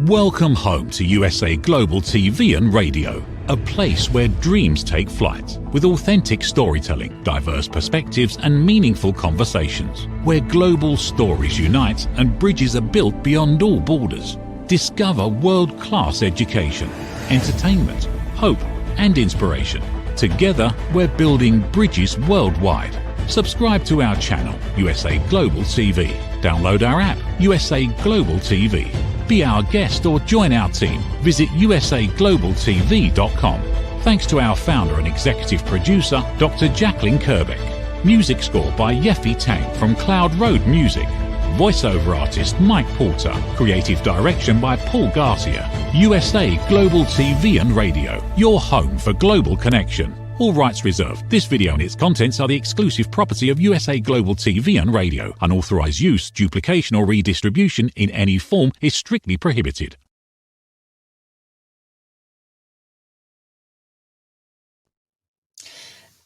Welcome home to USA Global TV and Radio, a place where dreams take flight, with authentic storytelling, diverse perspectives and meaningful conversations, where global stories unite and bridges are built beyond all borders. Discover world-class education, entertainment, hope and inspiration. Together, we're building bridges worldwide. Subscribe to our channel, USA Global TV. Download our app, USA Global TV. Be our guest or join our team. Visit usaglobaltv.com. Thanks to our founder and executive producer, Dr. Jacalyn Kerbeck. Music score by Yeffy Tang from Cloud Road Music. Voiceover artist Mike Porter. Creative direction by Paul Garcia. USA Global TV and Radio, your home for global connection. All rights reserved. This video and its contents are the exclusive property of USA Global TV and Radio. Unauthorized use, duplication or redistribution in any form is strictly prohibited.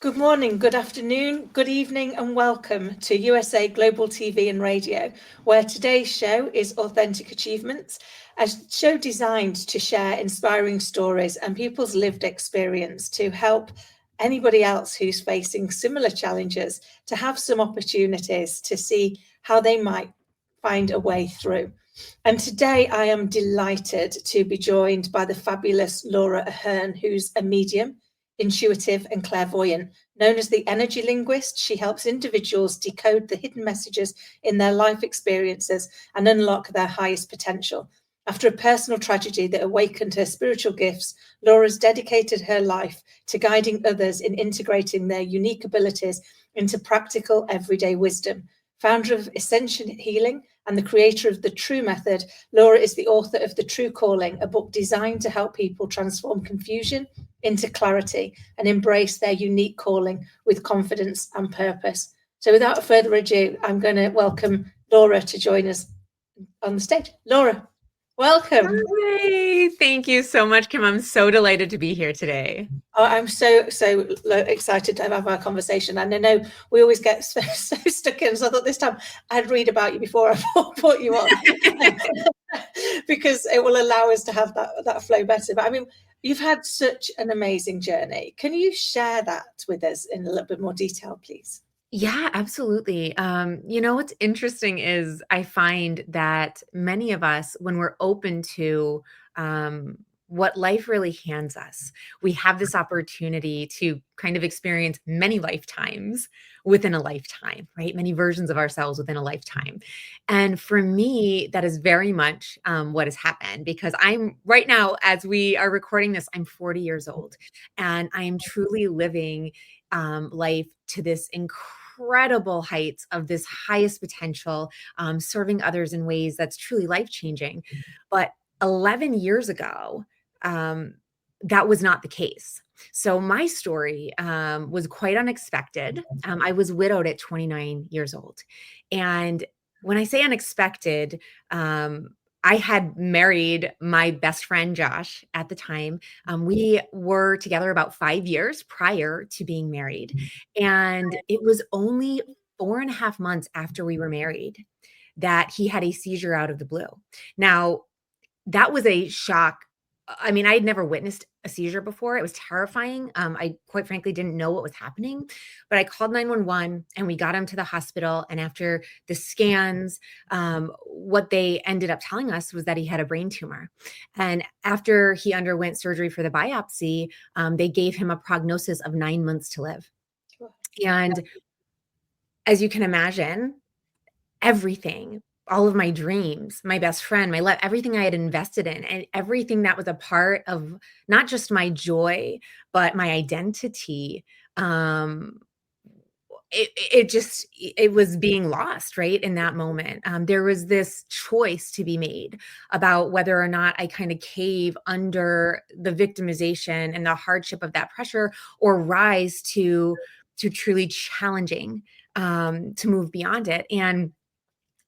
Good morning, good afternoon, good evening and welcome to USA Global TV and Radio, where today's show is Authentic Achievements, a show designed to share inspiring stories and people's lived experience to help anybody else who's facing similar challenges to have some opportunities to see how they might find a way through. And today I am delighted to be joined by the fabulous Laura Ahern, who's a medium, intuitive and clairvoyant. Known as the Energy Linguist, she helps individuals decode the hidden messages in their life experiences and unlock their highest potential. After a personal tragedy that awakened her spiritual gifts, Laura's dedicated her life to guiding others in integrating their unique abilities into practical everyday wisdom. Founder of Ascension Healing and the creator of the True Method, Laura is the author of The True Calling, a book designed to help people transform confusion into clarity and embrace their unique calling with confidence and purpose. So without further ado, I'm going to welcome Laura to join us on the stage. Laura, welcome. Hi. Thank you so much, Kim. I'm so delighted to be here today. Oh, I'm so excited to have our conversation. And I know we always get so stuck in. So I thought this time I'd read about you before I put you on because it will allow us to have that flow better. But I mean, you've had such an amazing journey. Can you share that with us in a little bit more detail, please? Yeah, absolutely. You know, what's interesting is I find that many of us, when we're open to what life really hands us, we have this opportunity to kind of experience many lifetimes within a lifetime, right? Many versions of ourselves within a lifetime. And for me, that is very much what has happened, because I'm right now, as we are recording this, I'm 40 years old and I am truly living life to this incredible heights of this highest potential, serving others in ways that's truly life-changing. But 11 years ago, that was not the case. So my story was quite unexpected. I was widowed at 29 years old. And when I say unexpected, I had married my best friend, Josh, at the time. We were together about 5 years prior to being married. And it was only 4.5 months after we were married that he had a seizure out of the blue. Now, that was a shock. I mean, I had never witnessed a seizure before. It was terrifying. I quite frankly didn't know what was happening, but I called 911 and we got him to the hospital. And after the scans, what they ended up telling us was that he had a brain tumor. And after he underwent surgery for the biopsy, they gave him a prognosis of 9 months to live. And as you can imagine, everything, all of my dreams, my best friend, my life, everything I had invested in, and everything that was a part of not just my joy, but my identity, it was being lost right in that moment. There was this choice to be made about whether or not I kind of cave under the victimization and the hardship of that pressure, or rise to truly challenging, to move beyond it. And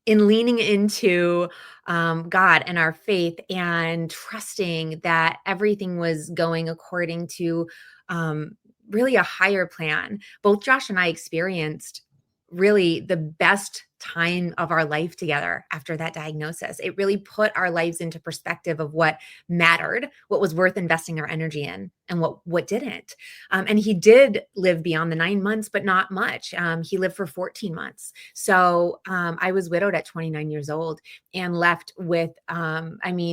in leaning into God and our faith and trusting that everything was going according to really a higher plan, both Josh and I experienced really the best time of our life together after that diagnosis. It really put our lives into perspective of what mattered, what was worth investing our energy in, and what didn't. And he did live beyond the 9 months, but not much. He lived for 14 months. So I was widowed at 29 years old and left with,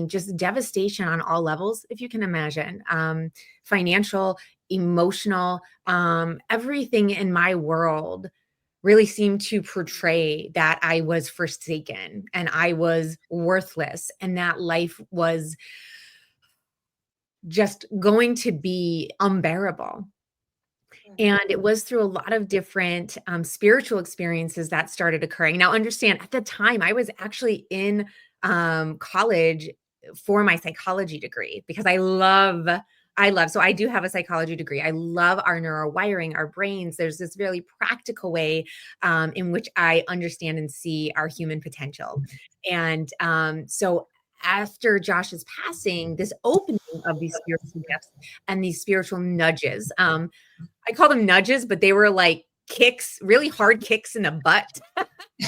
just devastation on all levels, if you can imagine, financial, emotional, everything in my world really seemed to portray that I was forsaken and I was worthless and that life was just going to be unbearable. And it was through a lot of different spiritual experiences that started occurring. Now, understand, at the time, I was actually in college for my psychology degree because so I do have a psychology degree. I love our neurowiring, our brains. There's this really practical way in which I understand and see our human potential. And so after Josh's passing, this opening of these spiritual gifts and these spiritual nudges, I call them nudges, but they were like kicks, really hard kicks in the butt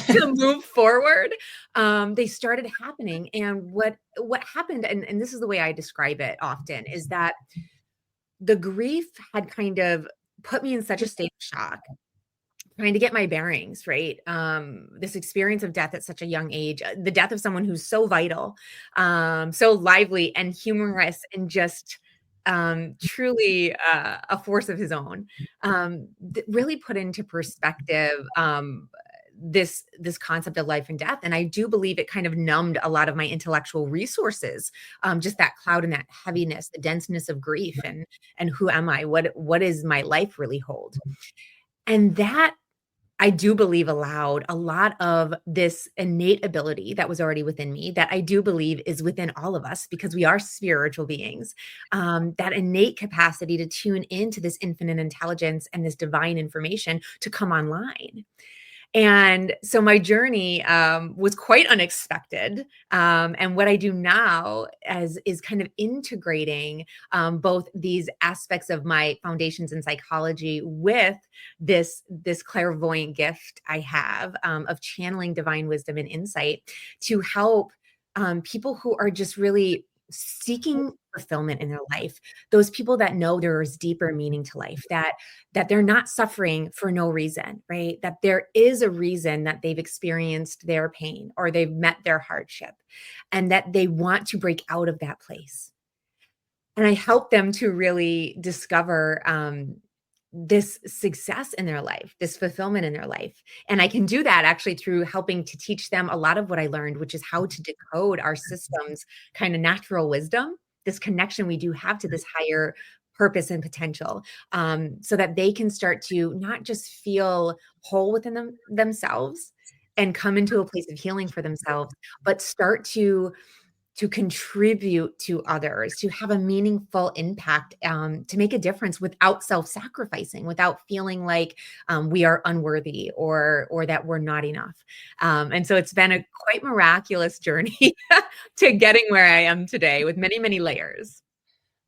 to move forward. They started happening. And what happened, and this is the way I describe it often, is that the grief had kind of put me in such a state of shock, trying to get my bearings, right? This experience of death at such a young age, the death of someone who's so vital, so lively and humorous and just truly a force of his own, really put into perspective this concept of life and death. And I do believe it kind of numbed a lot of my intellectual resources, just that cloud and that heaviness, the denseness of grief, and who am I? What is my life really hold? And that, I do believe, allowed a lot of this innate ability that was already within me, that I do believe is within all of us because we are spiritual beings, that innate capacity to tune into this infinite intelligence and this divine information to come online. And so my journey was quite unexpected. And what I do now is kind of integrating both these aspects of my foundations in psychology with this clairvoyant gift I have of channeling divine wisdom and insight to help people who are just really seeking fulfillment in their life, those people that know there is deeper meaning to life, that they're not suffering for no reason, right? That there is a reason that they've experienced their pain or they've met their hardship and that they want to break out of that place. And I help them to really discover this success in their life, this fulfillment in their life. And I can do that actually through helping to teach them a lot of what I learned, which is how to decode our system's kind of natural wisdom, this connection we do have to this higher purpose and potential, so that they can start to not just feel whole within themselves and come into a place of healing for themselves, but start to contribute to others, to have a meaningful impact, to make a difference without self-sacrificing, without feeling like we are unworthy or that we're not enough. And so it's been a quite miraculous journey to getting where I am today with many, many layers.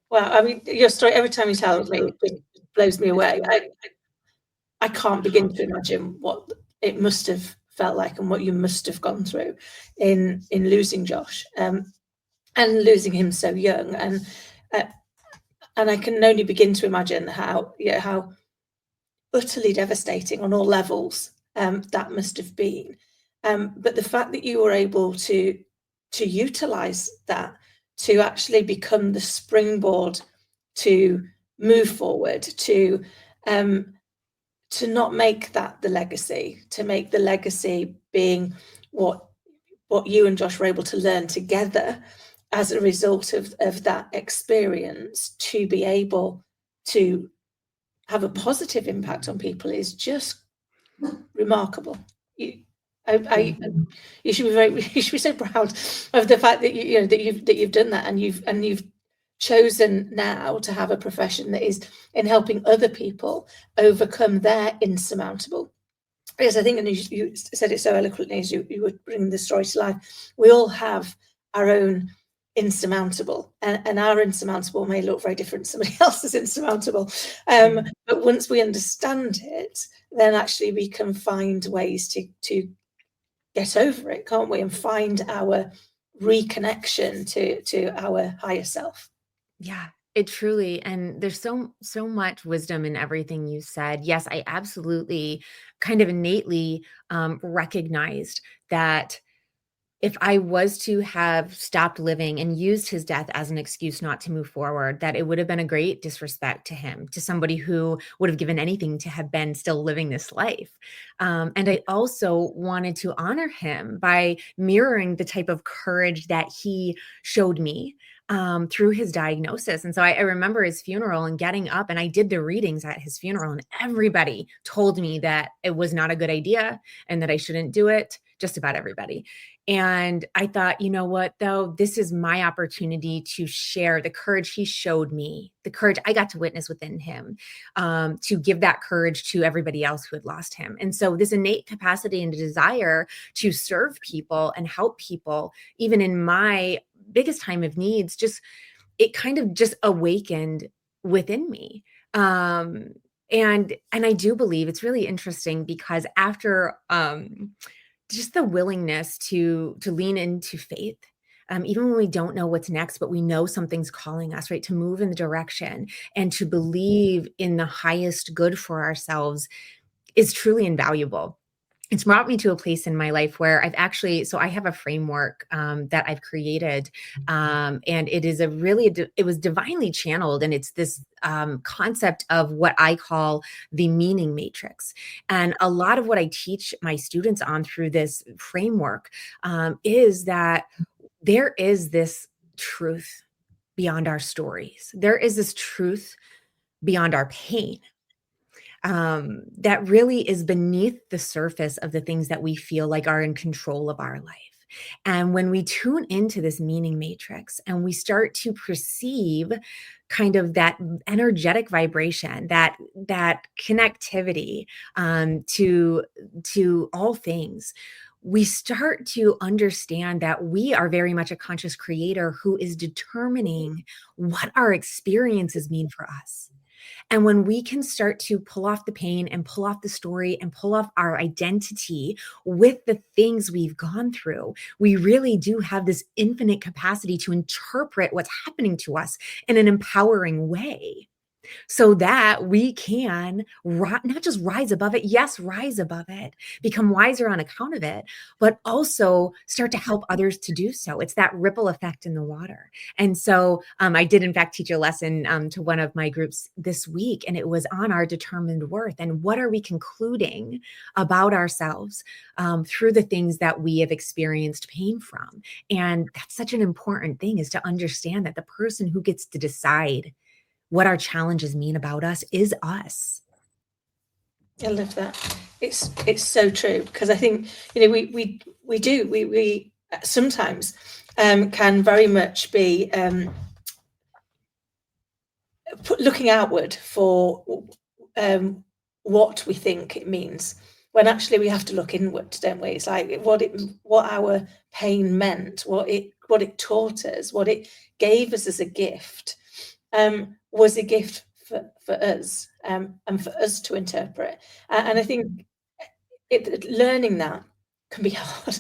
Well, I mean, your story, every time you tell it me, it blows me away. I can't begin to imagine what it must have felt like and what you must have gone through in losing Josh. And losing him so young, and I can only begin to imagine how utterly devastating on all levels that must have been. But the fact that you were able to utilize that to actually become the springboard to move forward, to not make that the legacy, to make the legacy being what you and Josh were able to learn together as a result of that experience, to be able to have a positive impact on people is just remarkable. You should be so proud of the fact that you've done that, and you've chosen now to have a profession that is in helping other people overcome their insurmountable. Because I think, and you said it so eloquently as you were bringing the story to life, we all have our own insurmountable, and our insurmountable may look very different to somebody else's insurmountable, but once we understand it, then actually we can find ways to get over it, can't we? And find our reconnection to our higher self. Yeah, it truly, and there's so much wisdom in everything you said. Yes, I absolutely kind of innately recognized that if I was to have stopped living and used his death as an excuse not to move forward, that it would have been a great disrespect to him, to somebody who would have given anything to have been still living this life. And I also wanted to honor him by mirroring the type of courage that he showed me through his diagnosis. And so I remember his funeral and getting up, and I did the readings at his funeral, and everybody told me that it was not a good idea and that I shouldn't do it. Just about everybody. And I thought, you know what, though, this is my opportunity to share the courage he showed me, the courage I got to witness within him, to give that courage to everybody else who had lost him. And so this innate capacity and desire to serve people and help people, even in my biggest time of needs, it kind of just awakened within me. And I do believe it's really interesting because after just the willingness to lean into faith, even when we don't know what's next, but we know something's calling us, right? To move in the direction and to believe in the highest good for ourselves is truly invaluable. It's brought me to a place in my life where so I have a framework that I've created, and it was divinely channeled, and it's this concept of what I call the meaning matrix. And a lot of what I teach my students on through this framework is that there is this truth beyond our stories. There is this truth beyond our pain. That really is beneath the surface of the things that we feel like are in control of our life. And when we tune into this meaning matrix and we start to perceive kind of that energetic vibration, that connectivity to all things, we start to understand that we are very much a conscious creator who is determining what our experiences mean for us. And when we can start to pull off the pain and pull off the story and pull off our identity with the things we've gone through, we really do have this infinite capacity to interpret what's happening to us in an empowering way, so that we can not just rise above it, yes, rise above it, become wiser on account of it, but also start to help others to do so. It's that ripple effect in the water. And so I did, in fact, teach a lesson to one of my groups this week, and it was on our determined worth and what are we concluding about ourselves through the things that we have experienced pain from. And that's such an important thing, is to understand that the person who gets to decide what our challenges mean about us is us. I love that. It's so true, because I think, we sometimes can very much be looking outward for what we think it means, when actually we have to look inward, don't we? It's like what our pain meant, what it taught us, what it gave us as a gift. Was a gift for us, and for us to interpret. And I think learning that can be hard,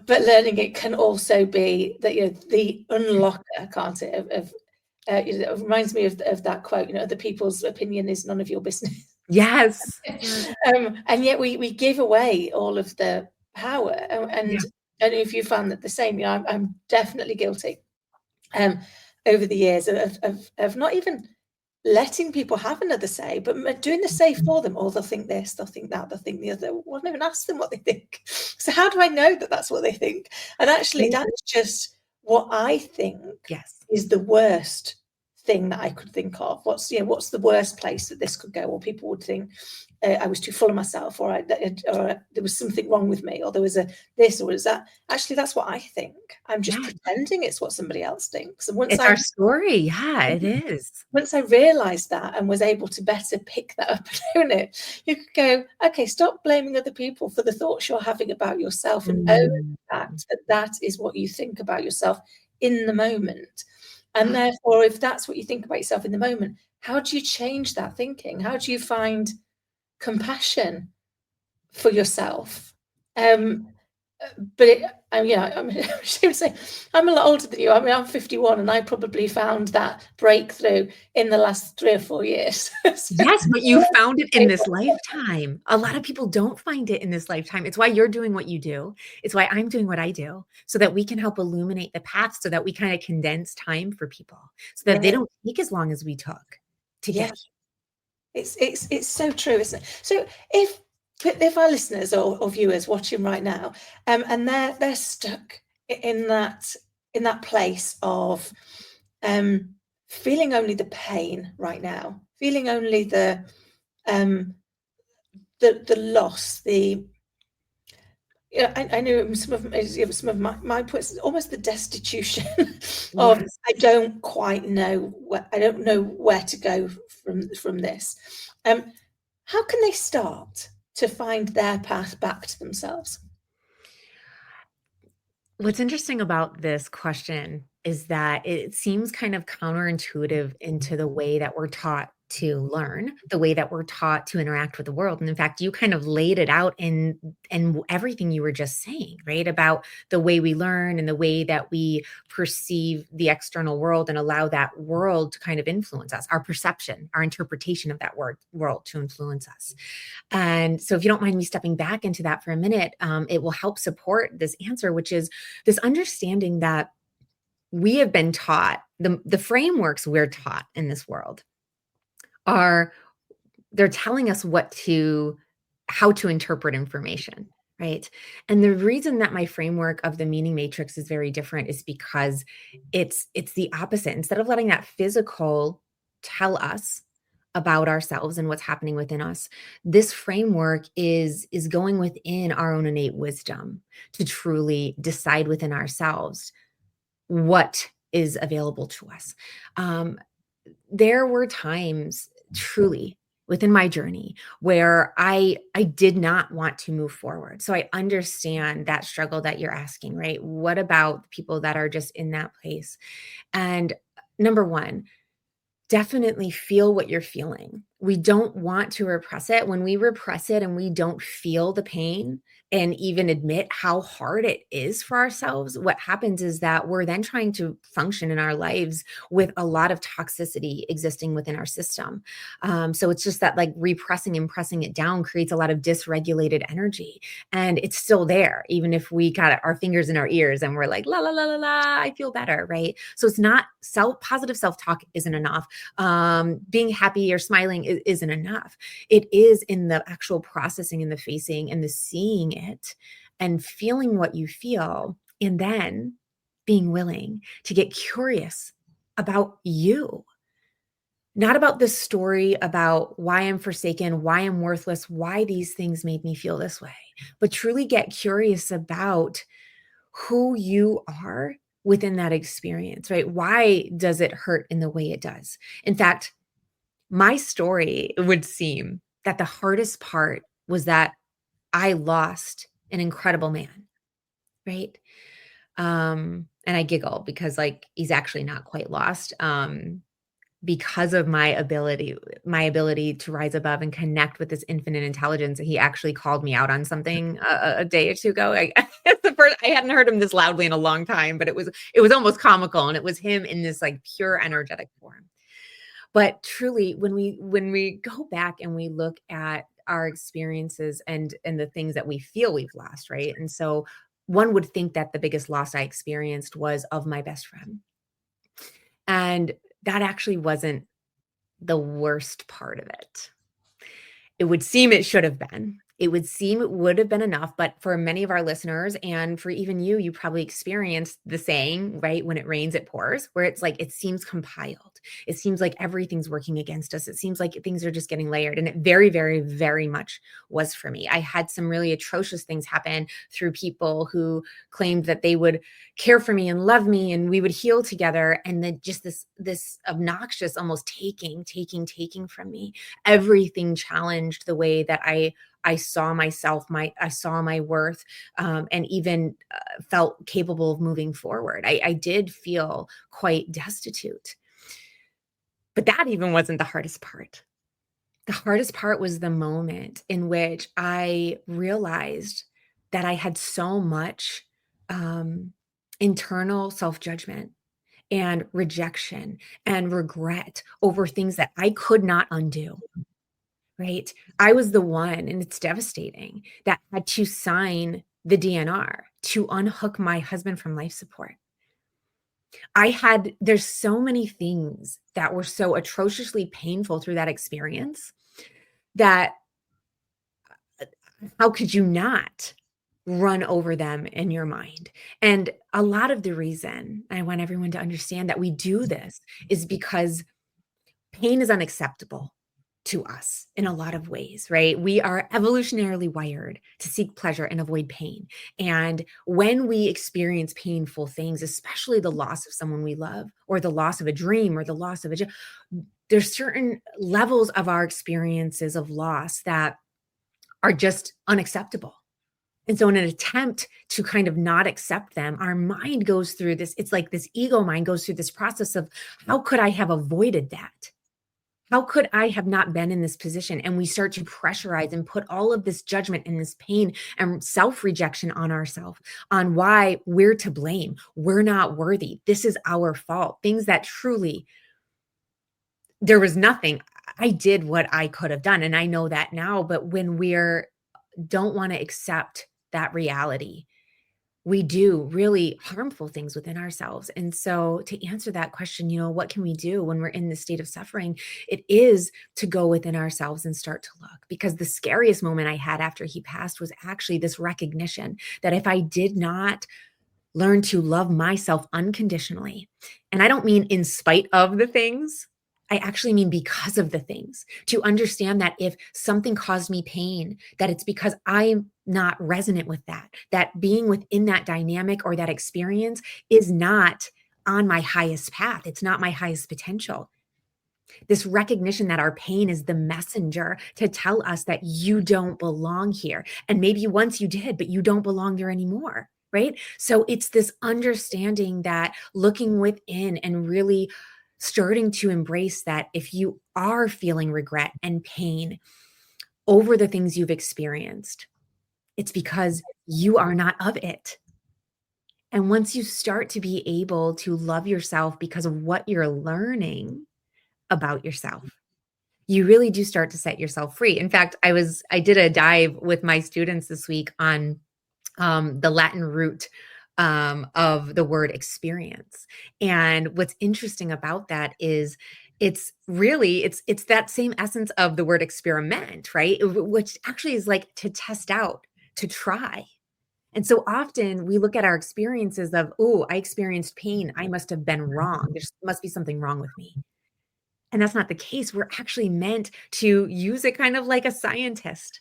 but learning it can also be the unlocker, can't it? It reminds me of that quote, other people's opinion is none of your business. Yes. And yet we give away all of the power. And if you found that the same, I'm definitely guilty. Over the years of not even letting people have another say, but doing the say for them. Or they'll think this, they'll think that, they'll think the other. Well, I don't even ask them what they think. So how do I know that that's what they think? And actually, that's just what I think is the worst thing that I could think of. What's the worst place that this could go? Or people would think I was too full of myself, or there was something wrong with me, or there was this, or was that. Actually, that's what I think. I'm just pretending it's what somebody else thinks. And It's our story. Yeah, it is. Once I realized that and was able to better pick that up and own it, you could go, okay, stop blaming other people for the thoughts you're having about yourself, and own the fact that is what you think about yourself in the moment. And therefore, if that's what you think about yourself in the moment, how do you change that thinking? How do you find compassion for yourself? but I'm ashamed to say I'm a lot older than you. I mean, I'm 51, and I probably found that breakthrough in the last 3 or 4 years. Yes, but you found it in this lifetime. A lot of people don't find it in this lifetime. It's why you're doing what you do. It's why I'm doing what I do, so that we can help illuminate the path, so that we kind of condense time for people, so that they don't take as long as we took to get here. It's so true, isn't it? So if our listeners or viewers watching right now, and they're stuck in that place of feeling only the pain right now, feeling only the loss, I know some of my points, almost the destitution of Yes. I don't quite know where to go from this. How can they start to find their path back to themselves? What's interesting about this question is that it seems kind of counterintuitive into the way that we're taught to learn, the way that we're taught to interact with the world. And in fact, you kind of laid it out in everything you were just saying, right? About the way we learn and the way that we perceive the external world and allow that world to kind of influence us, our perception, our interpretation of that world to influence us. And so if you don't mind me stepping back into that for a minute, it will help support this answer, which is this understanding that we have been taught, the frameworks we're taught in this world they're telling us how to interpret information, right? And the reason that my framework of the meaning matrix is very different is because it's the opposite. Instead of letting that physical tell us about ourselves and what's happening within us, this framework is going within our own innate wisdom to truly decide within ourselves what is available to us. There were times truly within my journey where I did not want to move forward. So I understand that struggle that you're asking, right? What about people that are just in that place? And number one, definitely feel what you're feeling. We don't want to repress it. When we repress it and we don't feel the pain and even admit how hard it is for ourselves, what happens is that we're then trying to function in our lives with a lot of toxicity existing within our system. So it's just that like repressing and pressing it down creates a lot of dysregulated energy. And it's still there, even if we got our fingers in our ears and we're like, la, la, la, la, la, I feel better, right? So it's not positive self-talk isn't enough. Being happy or smiling isn't enough. It is in the actual processing and the facing and the seeing it and feeling what you feel, and then being willing to get curious about you, not about this story about why I'm forsaken, why I'm worthless, why these things made me feel this way, but truly get curious about who you are within that experience, right? Why does it hurt in the way it does? In fact, my story would seem that the hardest part was that I lost an incredible man, right? And I giggle because like he's actually not quite lost. Because of my ability to rise above and connect with this infinite intelligence. He actually called me out on something a day or two ago. I hadn't heard him this loudly in a long time, but it was almost comical, and it was him in this like pure energetic form. But truly, when we go back and we look at our experiences and the things that we feel we've lost, right? And so one would think that the biggest loss I experienced was of my best friend. And that actually wasn't the worst part of it. It would seem it should have been. It would seem it would have been enough, but for many of our listeners and for even you probably experienced the saying, right? When it rains, it pours, where it's like, it seems compiled. It seems like everything's working against us. It seems like things are just getting layered. And it very, very, very much was for me. I had some really atrocious things happen through people who claimed that they would care for me and love me and we would heal together. And then just this obnoxious, almost taking from me. Everything challenged the way that I saw myself, I saw my worth, and even felt capable of moving forward. I did feel quite destitute. But that even wasn't the hardest part. The hardest part was the moment in which I realized that I had so much internal self-judgment and rejection and regret over things that I could not undo. Right? I was the one, and it's devastating, that had to sign the DNR to unhook my husband from life support. There's so many things that were so atrociously painful through that experience that how could you not run over them in your mind? And a lot of the reason I want everyone to understand that we do this is because pain is unacceptable to us in a lot of ways, right? We are evolutionarily wired to seek pleasure and avoid pain. And when we experience painful things, especially the loss of someone we love, or the loss of a dream, or the loss of there's certain levels of our experiences of loss that are just unacceptable. And so in an attempt to kind of not accept them, our mind goes through this, it's like this ego mind goes through this process of, how could I have avoided that? How could I have not been in this position? And we start to pressurize and put all of this judgment and this pain and self-rejection on ourselves, on why we're to blame. We're not worthy. This is our fault. Things that truly, there was nothing. I did what I could have done. And I know that now, but when don't want to accept that reality, we do really harmful things within ourselves. And so to answer that question, what can we do when we're in this state of suffering? It is to go within ourselves and start to look, because the scariest moment I had after he passed was actually this recognition that if I did not learn to love myself unconditionally, and I don't mean in spite of the things, I actually mean because of the things, to understand that if something caused me pain, that it's because I'm not resonant with that being within that dynamic or that experience is not on my highest path. It's not my highest potential. This recognition that our pain is the messenger to tell us that you don't belong here. And maybe once you did, but you don't belong there anymore, right? So it's this understanding that looking within and really starting to embrace that if you are feeling regret and pain over the things you've experienced, it's because you are not of it. And once you start to be able to love yourself because of what you're learning about yourself, you really do start to set yourself free. In fact, I did a dive with my students this week on the Latin root of the word experience. And what's interesting about that is it's that same essence of the word experiment, right? Which actually is like to test out, to try. And so often we look at our experiences of, oh, I experienced pain. I must have been wrong. There must be something wrong with me. And that's not the case. We're actually meant to use it kind of like a scientist.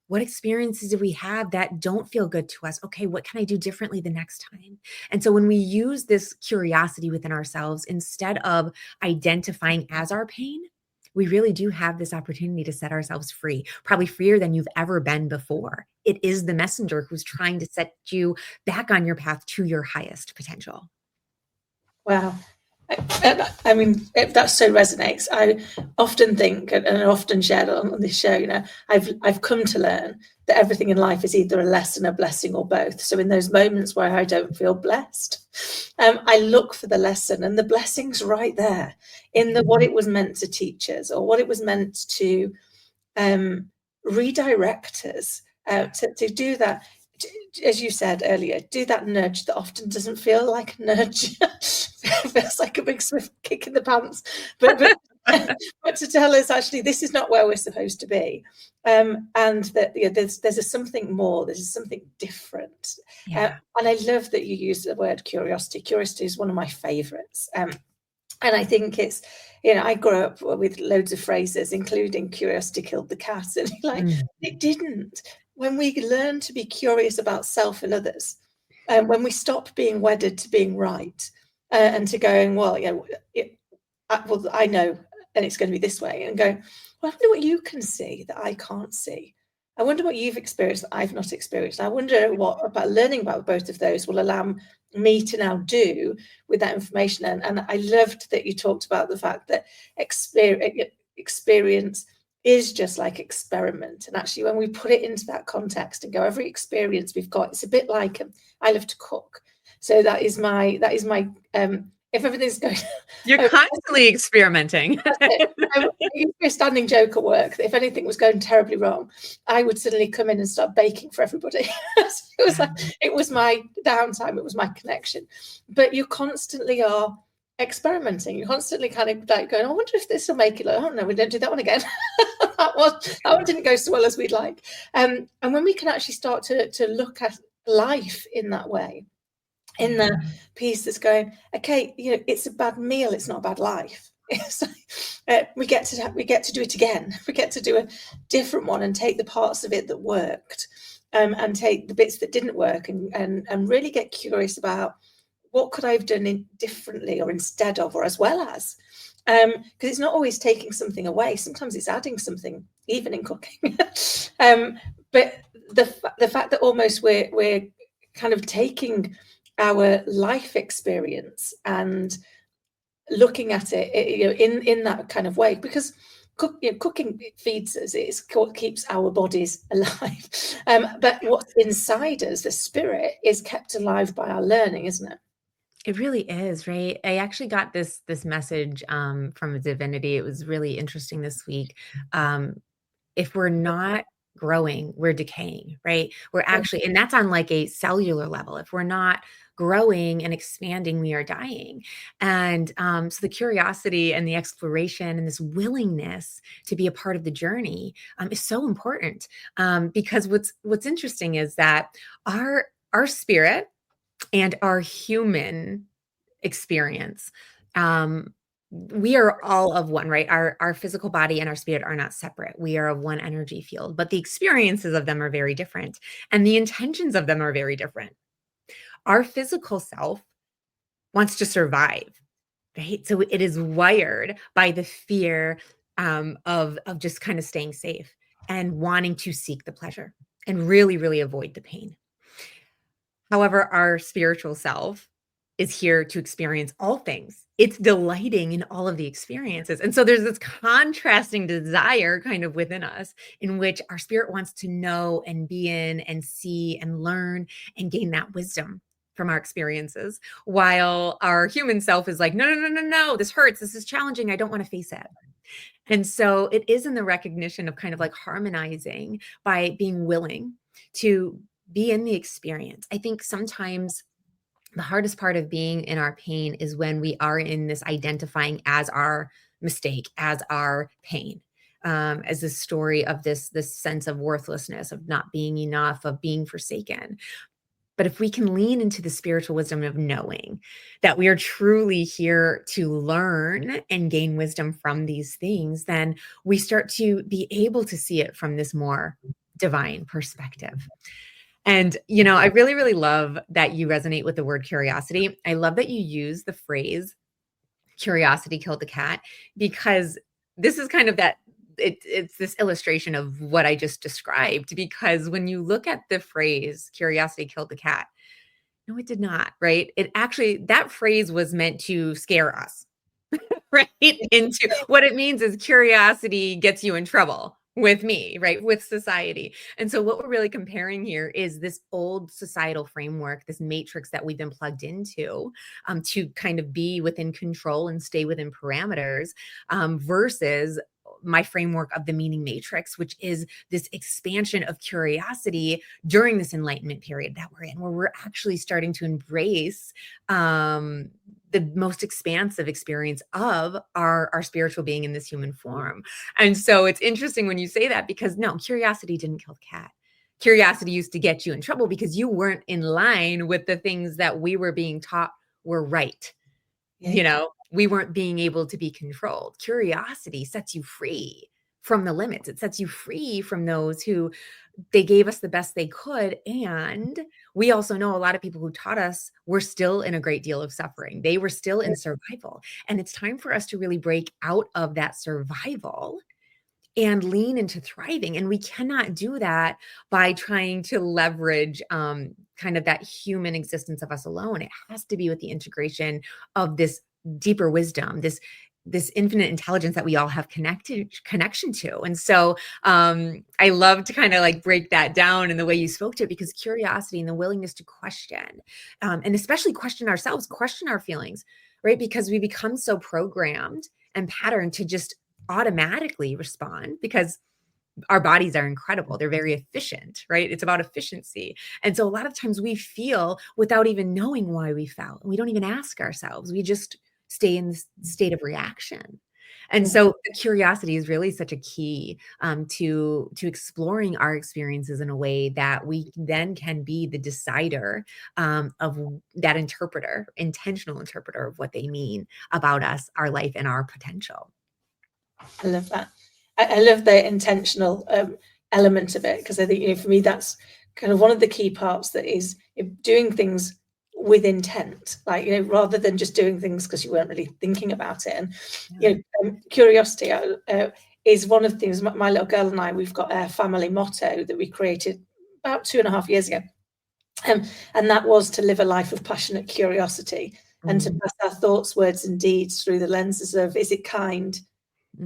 What experiences do we have that don't feel good to us? Okay, what can I do differently the next time? And so when we use this curiosity within ourselves, instead of identifying as our pain, we really do have this opportunity to set ourselves free, probably freer than you've ever been before. It is the messenger who's trying to set you back on your path to your highest potential. Wow. I mean, that so resonates. I often think, and I often share on this show, I've come to learn that everything in life is either a lesson, a blessing, or both. So in those moments where I don't feel blessed, I look for the lesson, and the blessing's right there in what it was meant to teach us, or what it was meant to redirect us to do that. As you said earlier, do that nudge that often doesn't feel like a nudge. It feels like a big swift kick in the pants. But to tell us, actually, this is not where we're supposed to be. And that there's something more, there's something different. Yeah. And I love that you use the word curiosity. Curiosity is one of my favorites. And I think it's, I grew up with loads of phrases, including curiosity killed the cat. And it didn't. When we learn to be curious about self and others, when we stop being wedded to being right, and to going, well, I know, and it's going to be this way, and going, well, I wonder what you can see that I can't see. I wonder what you've experienced that I've not experienced. I wonder what about learning about both of those will allow me to now do with that information. And I loved that you talked about the fact that experience is just like experiment. And actually, when we put it into that context and go, every experience we've got, it's a bit like, I love to cook. So that is my, if everything's going, you're constantly experimenting. A standing joke at work that if anything was going terribly wrong, I would suddenly come in and start baking for everybody. It was my downtime, it was my connection. But you constantly are experimenting. You're constantly kind of like going, I wonder if this will make it. Like, oh no, we don't do that one again. that one didn't go so well as we'd like. And when we can actually start to look at life in that way, in the piece that's going, okay, you know, it's a bad meal, it's not a bad life. It's we get to do it again. We get to do a different one and take the parts of it that worked, and take the bits that didn't work, and really get curious about what could I have done differently or instead of, or as well as, because it's not always taking something away. Sometimes it's adding something, even in cooking. But the fact that almost we're kind of taking our life experience and looking at it, you know, in that kind of way, because cooking feeds us, it keeps our bodies alive, but what's inside us, the spirit, is kept alive by our learning, isn't it? It really is, right? I actually got this message from a divinity. It was really interesting this week. If we're not growing, we're decaying, right? We're actually, and that's on like a cellular level. If we're not growing and expanding, we are dying. And so the curiosity and the exploration and this willingness to be a part of the journey is so important, because what's interesting is that our spirit and our human experience, we are all of one, right? Our physical body and our spirit are not separate. We are of one energy field, but the experiences of them are very different, and the intentions of them are very different. Our physical self wants to survive, right? So it is wired by the fear of just kind of staying safe and wanting to seek the pleasure and really, really avoid the pain. However, our spiritual self is here to experience all things. It's delighting in all of the experiences. And so there's this contrasting desire kind of within us, in which our spirit wants to know and be in and see and learn and gain that wisdom from our experiences, while our human self is like, no, this hurts, this is challenging, I don't want to face it. And so it is in the recognition of kind of like harmonizing by being willing to be in the experience. I think sometimes the hardest part of being in our pain is when we are in this identifying as our mistake, as our pain, as this story of this sense of worthlessness, of not being enough, of being forsaken. But if we can lean into the spiritual wisdom of knowing that we are truly here to learn and gain wisdom from these things, then we start to be able to see it from this more divine perspective. And, you know, I really, really love that you resonate with the word curiosity. I love that you use the phrase curiosity killed the cat, because this is kind of that, it's this illustration of what I just described. Because when you look at the phrase curiosity killed the cat, no, it did not, right? It actually, that phrase was meant to scare us, right? Into what it means is curiosity gets you in trouble with me, right? With society. And so what we're really comparing here is this old societal framework, this matrix that we've been plugged into, to kind of be within control and stay within parameters, versus my framework of the meaning matrix, which is this expansion of curiosity during this enlightenment period that we're in, where we're actually starting to embrace the most expansive experience of our spiritual being in this human form. And so it's interesting when you say that, because no, curiosity didn't kill the cat. Curiosity used to get you in trouble because you weren't in line with the things that we were being taught were right. Yeah. You know, we weren't being able to be controlled. Curiosity sets you free from the limits. It sets you free from those who they gave us the best they could. And we also know a lot of people who taught us were still in a great deal of suffering. They were still in survival. And it's time for us to really break out of that survival and lean into thriving. And we cannot do that by trying to leverage kind of that human existence of us alone. It has to be with the integration of this deeper wisdom, this this infinite intelligence that we all have connection to. And so I love to kind of like break that down in the way you spoke to it, because curiosity and the willingness to question, and especially question ourselves, question our feelings, right? Because we become so programmed and patterned to just automatically respond, because our bodies are incredible. They're very efficient, right? It's about efficiency. And so a lot of times we feel without even knowing why we felt. And we don't even ask ourselves. We just stay in this state of reaction. And so the curiosity is really such a key to exploring our experiences in a way that we then can be the decider of that interpreter, intentional interpreter of what they mean about us, our life, and our potential. I love that. I love the intentional element of it, because I think, for me, that's kind of one of the key parts, that is doing things with intent, like, rather than just doing things because you weren't really thinking about it. And curiosity is one of the things. My little girl and I, we've got a family motto that we created about 2.5 years ago, and that was to live a life of passionate curiosity, and to pass our thoughts, words, and deeds through the lenses of: is it kind?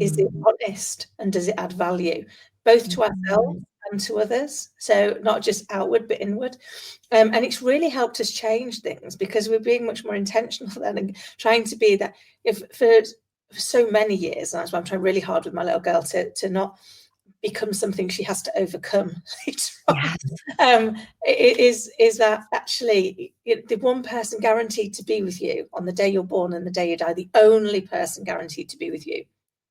Is it honest? And does it add value, both to ourselves and to others? So not just outward, but inward. And it's really helped us change things, because we're being much more intentional then, and trying to be that. If for so many years, and that's why I'm trying really hard with my little girl to not become something she has to overcome later on. It is that actually the one person guaranteed to be with you on the day you're born and the day you die, the only person guaranteed to be with you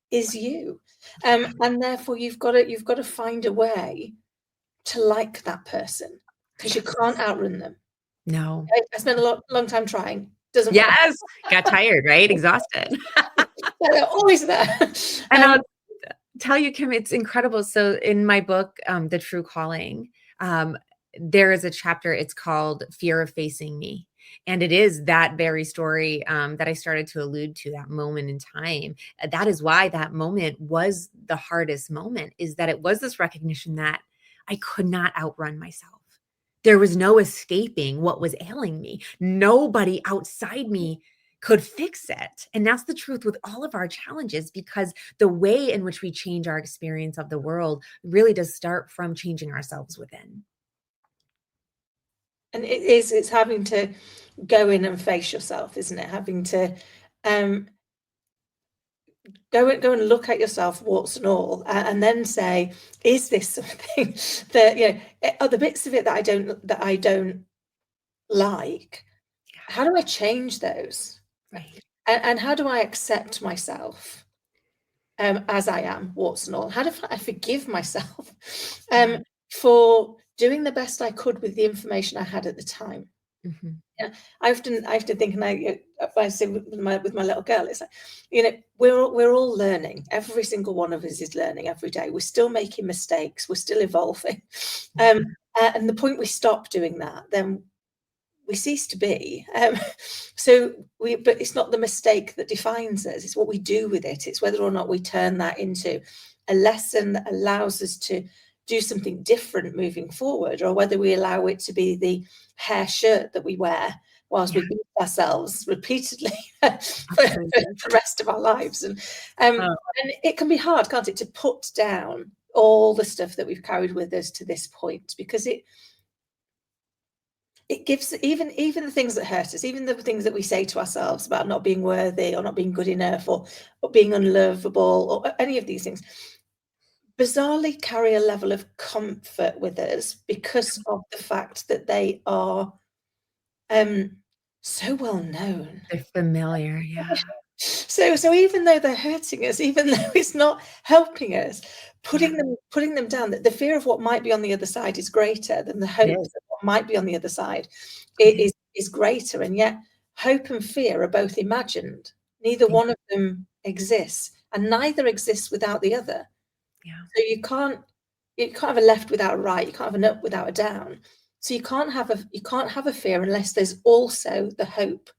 is you, and therefore you've got to find a way to like that person, because you can't outrun them. No, I spent a long time trying. Doesn't work. Yes, got tired, right? Exhausted. They're always there. And I'll tell you, Kim, it's incredible. So in my book, The True Calling, there is a chapter. It's called Fear of Facing Me. And it is that very story that I started to allude to, that moment in time. That is why that moment was the hardest moment, is that it was this recognition that I could not outrun myself. There was no escaping what was ailing me. Nobody outside me could fix it. And that's the truth with all of our challenges, because the way in which we change our experience of the world really does start from changing ourselves within. And it's having to go in and face yourself, isn't it? Having to go and look at yourself, warts and all, and then say, is this something that, are the bits of it that I don't like? How do I change those? Right. And how do I accept myself as I am, warts and all? How do I forgive myself for doing the best I could with the information I had at the time? Yeah, I often think, and I say with my little girl, it's like, we're all learning. Every single one of us is learning every day. We're still making mistakes. We're still evolving. And the point we stop doing that, then we cease to be. But it's not the mistake that defines us. It's what we do with it. It's whether or not we turn that into a lesson that allows us to do something different moving forward, or whether we allow it to be the hair shirt that we wear whilst we beat ourselves repeatedly for the rest of our lives. And it can be hard, can't it, to put down all the stuff that we've carried with us to this point, because it gives, even the things that hurt us, even the things that we say to ourselves about not being worthy or not being good enough or being unlovable or any of these things, bizarrely carry a level of comfort with us because of the fact that they are so well known. They're familiar, yeah. So even though they're hurting us, even though it's not helping us, putting them down, that the fear of what might be on the other side is greater than the hope that what might be on the other side is greater. And yet hope and fear are both imagined. Neither one of them exists, and neither exists without the other. So you can't have a left without a right. You can't have an up without a down. So you can't have a fear unless there's also the hope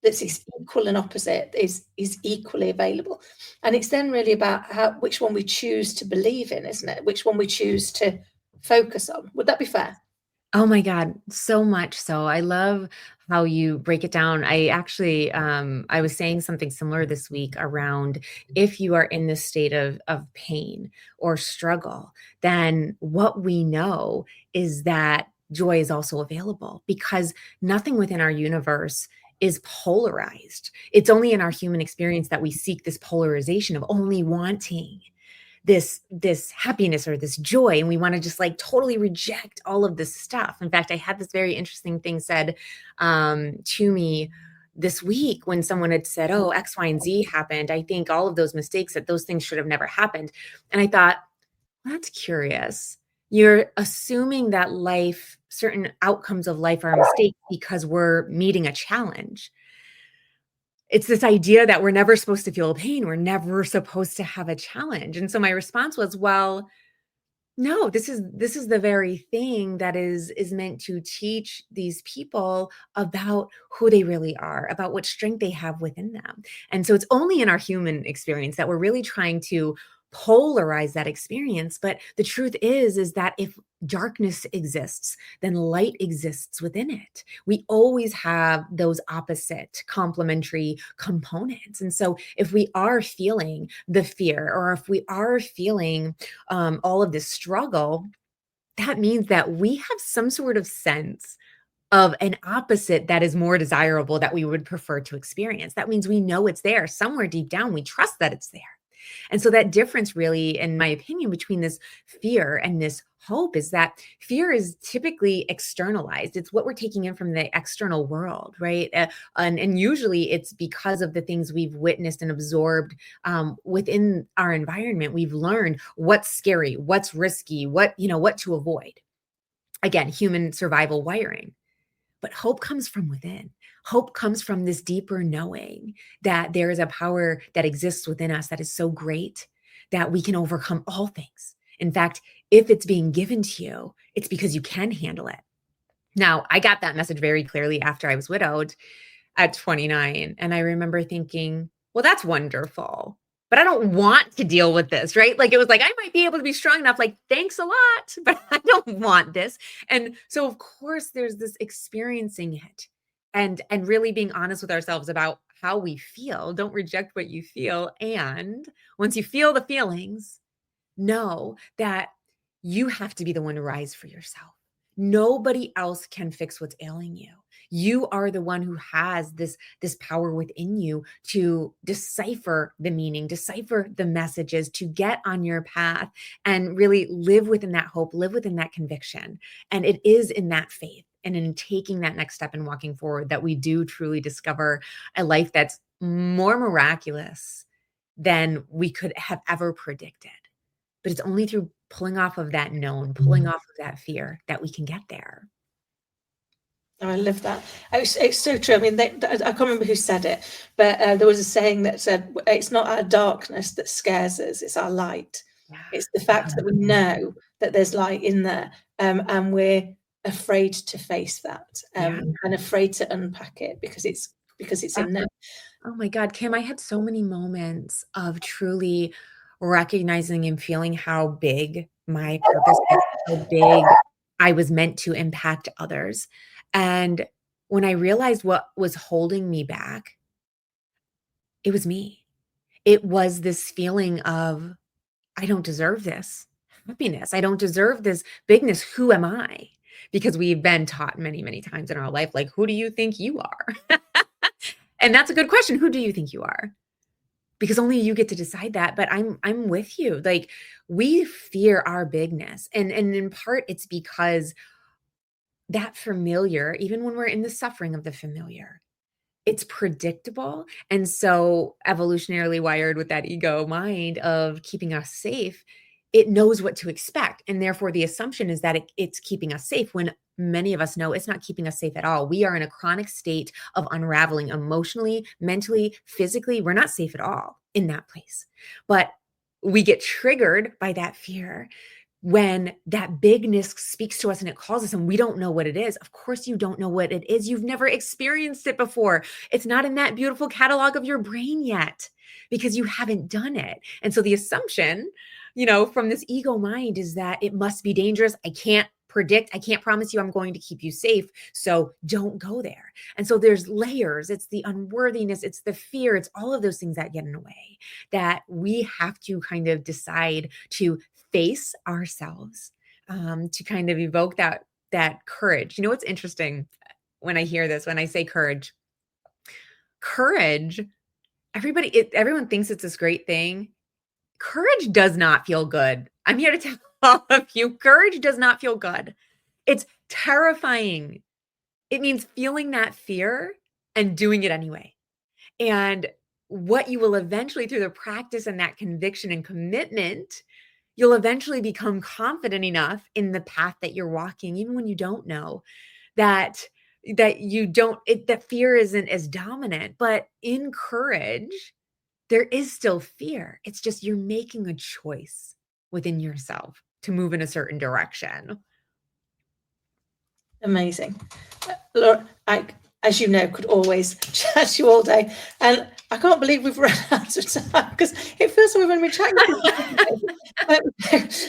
that's equal and opposite is equally available. And it's then really about which one we choose to believe in, isn't it? Which one we choose to focus on. Would that be fair? Oh my God, so much so. I love how you break it down. I actually, I was saying something similar this week around if you are in this state of pain or struggle, then what we know is that joy is also available because nothing within our universe is polarized. It's only in our human experience that we seek this polarization of only wanting this happiness or this joy, and we want to just like totally reject all of this stuff. In fact, I had this very interesting thing said to me this week when someone had said, oh, X, Y, and Z happened. I think all of those mistakes, that those things should have never happened. And I thought, well, that's curious. You're assuming that life, certain outcomes of life are a mistake because we're meeting a challenge. It's this idea that we're never supposed to feel pain. We're never supposed to have a challenge. And so my response was, well, no, this is the very thing that is meant to teach these people about who they really are, about what strength they have within them. And so it's only in our human experience that we're really trying to polarize that experience. But the truth is that if darkness exists, then light exists within it. We always have those opposite complementary components. And so if we are feeling the fear, or if we are feeling all of this struggle, that means that we have some sort of sense of an opposite that is more desirable that we would prefer to experience. That means we know it's there somewhere deep down. We trust that it's there. And so that difference really, in my opinion, between this fear and this hope is that fear is typically externalized. It's what we're taking in from the external world, right? And usually it's because of the things we've witnessed and absorbed within our environment. We've learned what's scary, what's risky, what to avoid. Again, human survival wiring. But hope comes from within. Hope comes from this deeper knowing that there is a power that exists within us that is so great that we can overcome all things. In fact, if it's being given to you, it's because you can handle it. Now, I got that message very clearly after I was widowed at 29. And I remember thinking, well, that's wonderful, but I don't want to deal with this, right? Like, it was like, I might be able to be strong enough, like, thanks a lot, but I don't want this. And so, of course, there's this experiencing it and really being honest with ourselves about how we feel. Don't reject what you feel. And once you feel the feelings, know that you have to be the one to rise for yourself. Nobody else can fix what's ailing you. You are the one who has this power within you to decipher the meaning, decipher the messages, to get on your path and really live within that hope, live within that conviction. And it is in that faith and in taking that next step and walking forward that we do truly discover a life that's more miraculous than we could have ever predicted. But it's only through pulling off of that known, pulling off of that fear that we can get there. Oh, I love that. It's so true. I mean, I can't remember who said it, but there was a saying that said, it's not our darkness that scares us, it's our light. Yeah. It's the fact that we know that there's light in there, and we're afraid to face that, and afraid to unpack it because it's in there. Oh my God, Kim, I had so many moments of truly recognizing and feeling how big my purpose is, how big I was meant to impact others. And when I realized what was holding me back, it was me. It was this feeling of, I don't deserve this happiness. I don't deserve this bigness. Who am I? Because we've been taught many, many times in our life, like, who do you think you are? And that's a good question. Who do you think you are? Because only you get to decide that. But I'm with you. Like, we fear our bigness. And in part, it's because that familiar, even when we're in the suffering of the familiar, it's predictable. And so evolutionarily wired with that ego mind of keeping us safe, it knows what to expect. And therefore the assumption is that it's keeping us safe, when many of us know it's not keeping us safe at all. We are in a chronic state of unraveling emotionally, mentally, physically. We're not safe at all in that place. But we get triggered by that fear when that bigness speaks to us and it calls us and we don't know what it is. Of course, you don't know what it is. You've never experienced it before. It's not in that beautiful catalog of your brain yet because you haven't done it. And so the assumption, from this ego mind is that it must be dangerous. I can't predict, I can't promise you I'm going to keep you safe, so don't go there. And so there's layers. It's the unworthiness, it's the fear, it's all of those things that get in the way that we have to kind of decide to face ourselves, to kind of evoke that courage. You know what's interesting when I hear this, when I say courage, everyone thinks it's this great thing. Courage does not feel good. I'm here to tell all of you, courage does not feel good. It's terrifying. It means feeling that fear and doing it anyway. And what you will eventually, through the practice and that conviction and commitment, you'll eventually become confident enough in the path that you're walking, even when you don't know, that fear isn't as dominant. But in courage, there is still fear. It's just you're making a choice within yourself to move in a certain direction. Amazing. Laura, I, as you know, could always chat to you all day. And I can't believe we've run out of time because it feels like we've been chatting.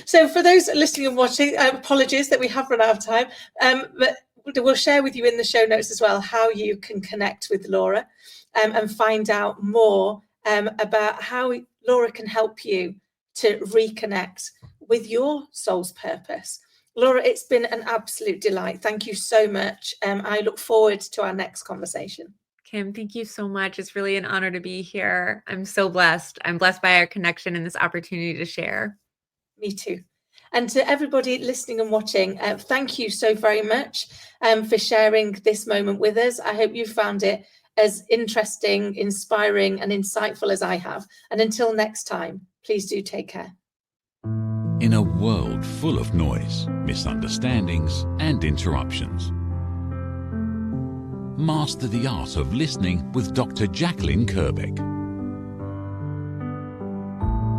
So for those listening and watching, apologies that we have run out of time. But we'll share with you in the show notes as well how you can connect with Laura and find out more about how Laura can help you to reconnect with your soul's purpose. Laura, it's been an absolute delight. Thank you so much. I look forward to our next conversation. Kim, thank you so much. It's really an honor to be here. I'm so blessed. I'm blessed by our connection and this opportunity to share. Me too. And to everybody listening and watching, thank you so very much for sharing this moment with us. I hope you found it as interesting, inspiring, and insightful as I have. And until next time, please do take care. In a world full of noise, misunderstandings, and interruptions, master the art of listening with Dr. Jacalyn Kerbeck.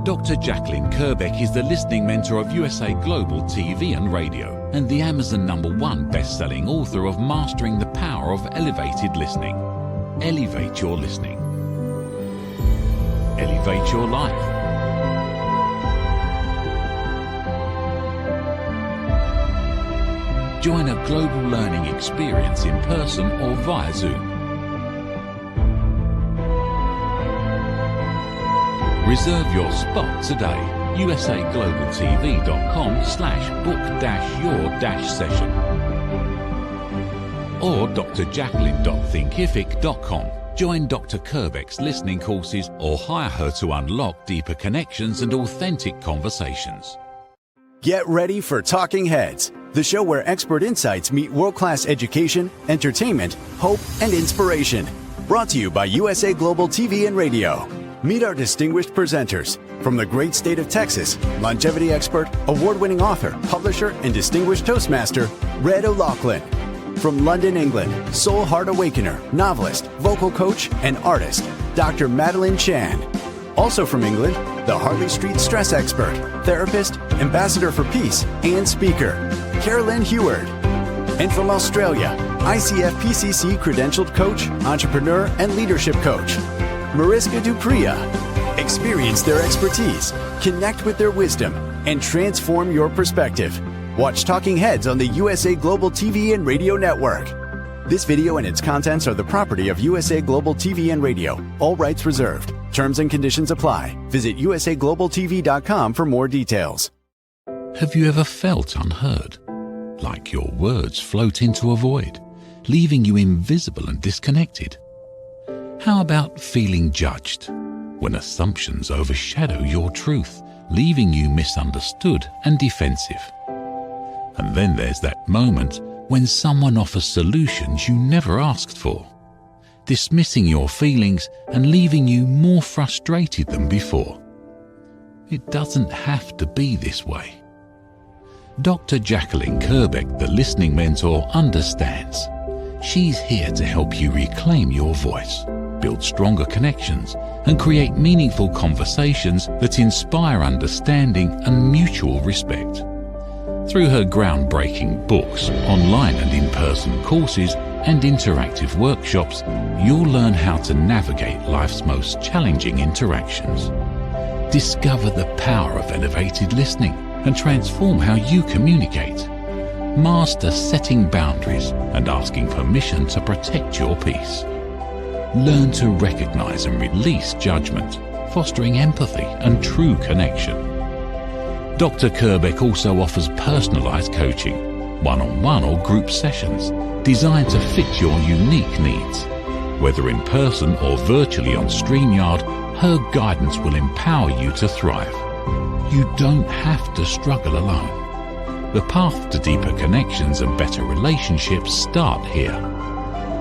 Dr. Jacalyn Kerbeck is the listening mentor of USA Global TV and Radio and the Amazon #1 best-selling author of Mastering the Power of Elevated Listening. Elevate your listening. Elevate your life. Join a global learning experience in person or via Zoom. Reserve your spot today. usaglobaltv.com/book-your-session or drjacalyn.thinkific.com. Join Dr. Kerbeck's listening courses or hire her to unlock deeper connections and authentic conversations. Get ready for Talking Heads, the show where expert insights meet world-class education, entertainment, hope, and inspiration. Brought to you by USA Global TV and Radio. Meet our distinguished presenters. From the great state of Texas, longevity expert, award-winning author, publisher, and distinguished Toastmaster, Red O'Loughlin. From London, England, soul heart awakener, novelist, vocal coach, and artist, Dr. Madeline Chan. Also from England, the Harley Street stress expert, therapist, ambassador for peace, and speaker, Carolyn Heward. And from Australia, ICF PCC credentialed coach, entrepreneur, and leadership coach, Mariska Dupria. Experience their expertise, connect with their wisdom, and transform your perspective. Watch Talking Heads on the USA Global TV and Radio Network. This video and its contents are the property of USA Global TV and Radio. All rights reserved. Terms and conditions apply. Visit usaglobaltv.com for more details. Have you ever felt unheard? Like your words float into a void, leaving you invisible and disconnected? How about feeling judged, when assumptions overshadow your truth, leaving you misunderstood and defensive? And then there's that moment when someone offers solutions you never asked for, dismissing your feelings and leaving you more frustrated than before. It doesn't have to be this way. Dr. Jacalyn Kerbeck, the listening mentor, understands. She's here to help you reclaim your voice, build stronger connections, and create meaningful conversations that inspire understanding and mutual respect. Through her groundbreaking books, online and in-person courses, and interactive workshops, you'll learn how to navigate life's most challenging interactions. Discover the power of elevated listening and transform how you communicate. Master setting boundaries and asking permission to protect your peace. Learn to recognize and release judgment, fostering empathy and true connection. Dr. Kerbeck also offers personalized coaching, one-on-one or group sessions designed to fit your unique needs. Whether in person or virtually on StreamYard, her guidance will empower you to thrive. You don't have to struggle alone. The path to deeper connections and better relationships start here.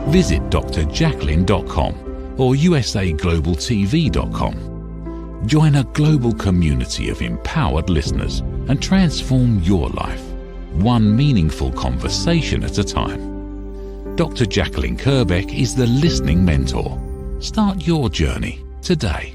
Visit drjacalyn.com or usaglobaltv.com. Join a global community of empowered listeners and transform your life, one meaningful conversation at a time. Dr. Jacalyn Kerbeck is the listening mentor. Start your journey today.